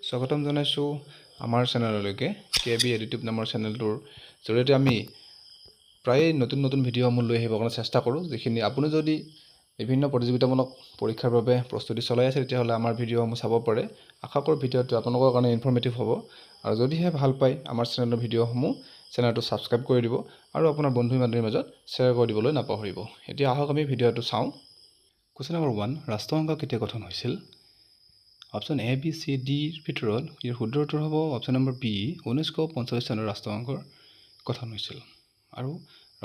স্বাগতম জনাইছোঁ আমাৰ চেনেললৈকে কেবি এডিটিভ নামৰ চেনেলটোৰ জৰিয়তে আমি প্ৰায় নতুন ভিডিঅ'সমূহ লৈ আহিবৰ কাৰণে চেষ্টা কৰোঁ যিখিনি আপুনি যদি বিভিন্ন প্ৰতিযোগিতামূলক পৰীক্ষাৰ বাবে প্ৰস্তুতি চলাই আছে তেতিয়াহ'লে আমাৰ ভিডিঅ'সমূহ চাব পাৰে আশা কৰোঁ ভিডিঅ'টো আপোনালোকৰ কাৰণে ইনফৰ্মেটিভ হ'ব আৰু যদিহে ভাল পায় আমাৰ চেনেলৰ ভিডিঅ'সমূহ চেনেলটো ছাবস্ক্ৰাইব কৰি দিব আৰু আপোনাৰ বন্ধু বান্ধৱীৰ মাজত শ্বেয়াৰ কৰি দিবলৈ নাপাহৰিব এতিয়া আহক আমি ভিডিঅ'টো চাওঁ কুৱেশ্যন নম্বৰ 1 ৰাষ্ট্ৰসংঘ কেতিয়া গঠন হৈছিল অপশ্যন এ বি চি ডিৰ ভিতৰত ইয়াৰ শুদ্ধ উত্তৰ হ'ব অপশ্যন নম্বৰ বি 1945 চনত ৰাষ্ট্ৰসংঘৰ গঠন হৈছিল আৰু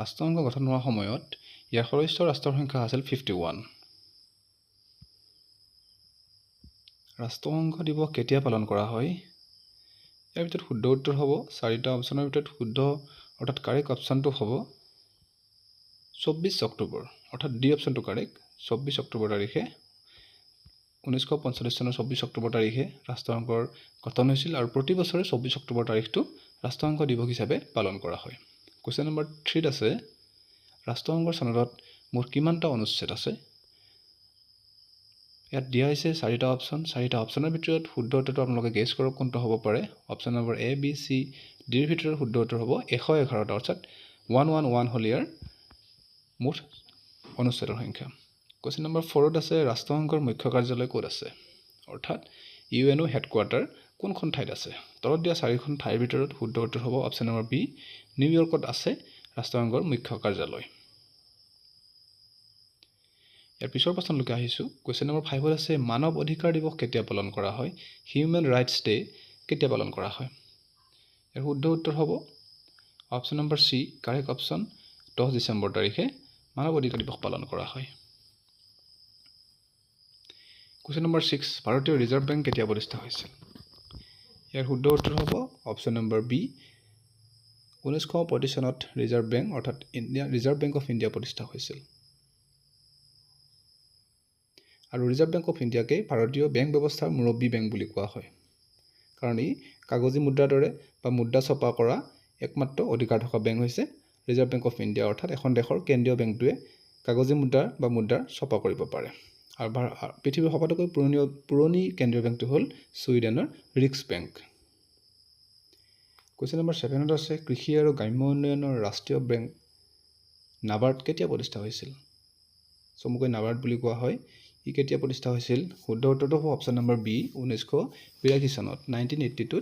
ৰাষ্ট্ৰসংঘ গঠন হোৱাৰ সময়ত ইয়াৰ সদস্য ৰাষ্ট্ৰৰ সংখ্যা আছিল 51 ৰাষ্ট্ৰসংঘ দিৱস কেতিয়া পালন কৰা হয় ইয়াৰ ভিতৰত শুদ্ধ উত্তৰ হ'ব চাৰিটা অপশ্যনৰ ভিতৰত শুদ্ধ অৰ্থাৎ কাৰেক্ট অপশ্যনটো হ'ব 24 অক্টোবৰ অৰ্থাৎ ডি অপশ্যনটো কাৰেক্ট 24 অক্টোবৰ তাৰিখে 1945 চনৰ 24 অক্টোবৰ তাৰিখে ৰাষ্ট্ৰসংঘৰ গঠন হৈছিল আৰু প্ৰতি বছৰে 24 অক্টোবৰ তাৰিখটো ৰাষ্ট্ৰসংঘ দিৱস হিচাপে পালন কৰা হয় কুৱেশ্যন নম্বৰ 3 আছে ৰাষ্ট্ৰসংঘৰ চনদত মুঠ কিমানটা অনুচ্ছেদ আছে ইয়াত দিয়া হৈছে চাৰিটা অপশ্যনৰ ভিতৰত শুদ্ধ উত্তৰটো আপোনালোকে গেছ কৰক কোনটো হ'ব পাৰে option number A B C ডিৰ ভিতৰত শুদ্ধ উত্তৰ হ'ব 111টা অৰ্থাৎ 111 হ'ল ইয়াৰ মুঠ অনুচ্ছেদৰ সংখ্যা কুৱেশ্যন নম্বৰ 4 আছে ৰাষ্ট্ৰসংঘৰ মুখ্য কাৰ্যালয় ক'ত আছে অৰ্থাৎ ইউএনও হেডকোৱাৰ্টাৰ কোনখন ঠাইত আছে তলত দিয়া চাৰিখন ঠাইৰ ভিতৰত শুদ্ধ উত্তৰ হ'ব অপশ্যন নম্বৰ বি নিউয়ৰ্কত আছে ৰাষ্ট্ৰসংঘৰ মুখ্য কাৰ্যালয় ইয়াৰ পিছৰ প্ৰশ্নলৈকে আহিছোঁ কুৱেশ্যন নম্বৰ 5 আছে মানৱ অধিকাৰ দিৱস কেতিয়া পালন কৰা হয় হিউমেন ৰাইটছ ডে কেতিয়া পালন কৰা হয় ইয়াৰ শুদ্ধ উত্তৰ হ'ব option number C correct option 10 December তাৰিখে মানৱ অধিকাৰ দিৱস পালন কৰা হয় কুৱেশ্যন নম্বৰ 6 ভাৰতীয় ৰিজাৰ্ভ বেংক কেতিয়া প্ৰতিষ্ঠা হৈছিল ইয়াৰ শুদ্ধ উত্তৰ হ'ব অপশ্যন নম্বৰ বি 1935 চনত ৰিজাৰ্ভ বেংক অৰ্থাৎ ৰিজাৰ্ভ বেংক অফ ইণ্ডিয়া প্ৰতিষ্ঠা হৈছিল আৰু ৰিজাৰ্ভ বেংক অফ ইণ্ডিয়াকে ভাৰতীয় বেংক ব্যৱস্থাৰ মুৰব্বী বেংক বুলি কোৱা হয় কাৰণ ই কাগজী মুদ্ৰাৰ দৰে বা মুদ্ৰা ছপা কৰা একমাত্ৰ অধিকাৰ থকা বেংক হৈছে ৰিজাৰ্ভ বেংক অফ ইণ্ডিয়া অৰ্থাৎ এখন দেশৰ কেন্দ্ৰীয় বেংকটোৱে কাগজী মুদ্ৰা বা মুদ্ৰাৰ ছপা কৰিব পাৰে আৰু পৃথিৱীৰ সকলোতকৈ পুৰণি কেন্দ্ৰীয় বেংকটো হ'ল ছুইডেনৰ ৰিক্স বেংক কুৱেশ্যন নম্বৰ 7 আছে কৃষি আৰু গ্ৰাম্য উন্নয়নৰ ৰাষ্ট্ৰীয় বেংক নাবাৰ্ড কেতিয়া প্ৰতিষ্ঠা হৈছিল চমুকৈ নাবাৰ্ড বুলি কোৱা হয় ই কেতিয়া প্ৰতিষ্ঠা হৈছিল শুদ্ধ উত্তৰটো হ'ব অপশ্যন নম্বৰ বি 1982 চনত 1982ত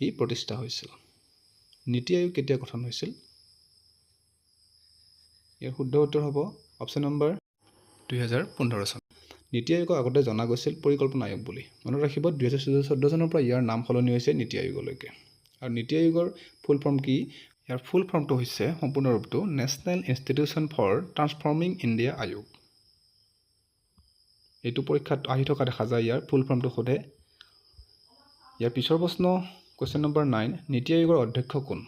ই প্ৰতিষ্ঠা হৈছিল নীতি আয়োগ কেতিয়া গঠন হৈছিল ইয়াৰ শুদ্ধ উত্তৰ হ'ব অপশ্যন নম্বৰ 2015 চন নীতি আয়োগক আগতে জনা গৈছিল পৰিকল্পনা আয়োগ বুলি মনত ৰাখিব 2014 চনৰ পৰা ইয়াৰ নাম সলনি হৈছে নীতি আয়োগলৈকে আৰু নীতি আয়োগৰ ফুল ফৰ্ম কি ইয়াৰ ফুল ফৰ্মটো হৈছে সম্পূৰ্ণ ৰূপটো national institution for transforming India আয়োগ এইটো পৰীক্ষাত আহি থকা দেখা যায় ইয়াৰ ফুল ফৰ্মটো সোধে ইয়াৰ পিছৰ প্ৰশ্ন কুৱেশ্যন নম্বৰ 9 নীতি আয়োগৰ অধ্যক্ষ কোন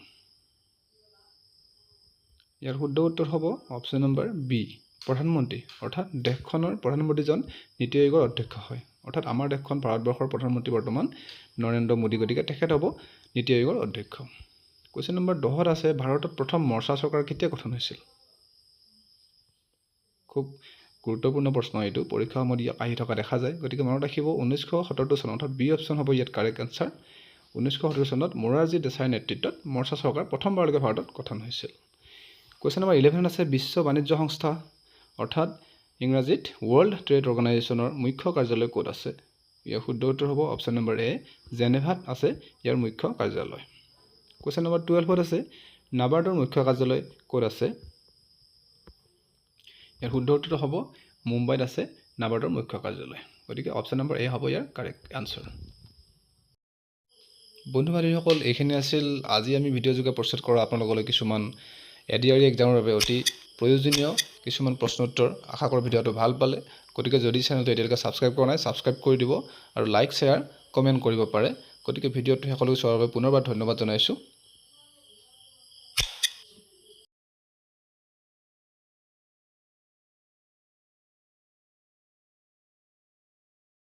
ইয়াৰ শুদ্ধ উত্তৰ হ'ব অপশ্যন নম্বৰ বি প্ৰধানমন্ত্ৰী অৰ্থাৎ দেশখনৰ প্ৰধানমন্ত্ৰীজন নীতি আয়োগৰ অধ্যক্ষ হয় অৰ্থাৎ আমাৰ দেশখন ভাৰতবৰ্ষৰ প্ৰধানমন্ত্ৰী বৰ্তমান নৰেন্দ্ৰ মোদী গতিকে তেখেত হ'ব নীতি আয়োগৰ অধ্যক্ষ কুৱেশ্যন নম্বৰ 10 আছে ভাৰতত প্ৰথম মৰ্চা চৰকাৰ কেতিয়া গঠন হৈছিল খুব গুৰুত্বপূৰ্ণ প্ৰশ্ন এইটো পৰীক্ষা সময়ত আহি থকা দেখা যায় গতিকে মনত ৰাখিব 1977 চনত অৰ্থাৎ বি অপশ্যন হ'ব ইয়াত কাৰেক্ট আনচাৰ 1977 চনত মোৰাৰজী দেশাইৰ নেতৃত্বত মৰ্চা চৰকাৰ প্ৰথমবাৰলৈকে ভাৰতত গঠন হৈছিল কুৱেশ্যন নম্বৰ 11 আছে বিশ্ব বাণিজ্য সংস্থা অৰ্থাৎ ইংৰাজীত ৱৰ্ল্ড ট্ৰেড অৰ্গেনাইজেশ্যনৰ মুখ্য কাৰ্যালয় ক'ত আছে ইয়াৰ শুদ্ধ উত্তৰ হ'ব অপশ্যন নম্বৰ এ জেনেভাত আছে ইয়াৰ মুখ্য কাৰ্যালয় কুৱেশ্যন নম্বৰ 12 আছে নাবাৰ্ডৰ মুখ্য কাৰ্যালয় ক'ত আছে ইয়াৰ শুদ্ধ উত্তৰটো হ'ব মুম্বাইত আছে নাবাৰ্ডৰ মুখ্য কাৰ্যালয় গতিকে অপশ্যন নম্বৰ এ হ'ব ইয়াৰ কাৰেক্ট আনচাৰ বন্ধু বান্ধৱীসকল এইখিনি আছিল আজি আমি ভিডিঅ' যোগে প্ৰস্তুত কৰা আপোনালোকলৈ কিছুমান এডিআৰই এক্সামৰ বাবে অতি প্ৰয়োজনীয় কিছুমান প্ৰশ্ন উত্তৰ আশা কৰোঁ ভিডিঅ'টো ভাল পালে গতিকে যদি চেনেলটো এতিয়ালৈকে ছাবস্ক্ৰাইব কৰা নাই ছাবস্ক্ৰাইব কৰি দিব আৰু লাইক শ্বেয়াৰ কমেণ্ট কৰিব পাৰে গতিকে ভিডিঅ'টো সকলোকে চোৱাৰ বাবে পুনৰবাৰ ধন্যবাদ জনাইছোঁ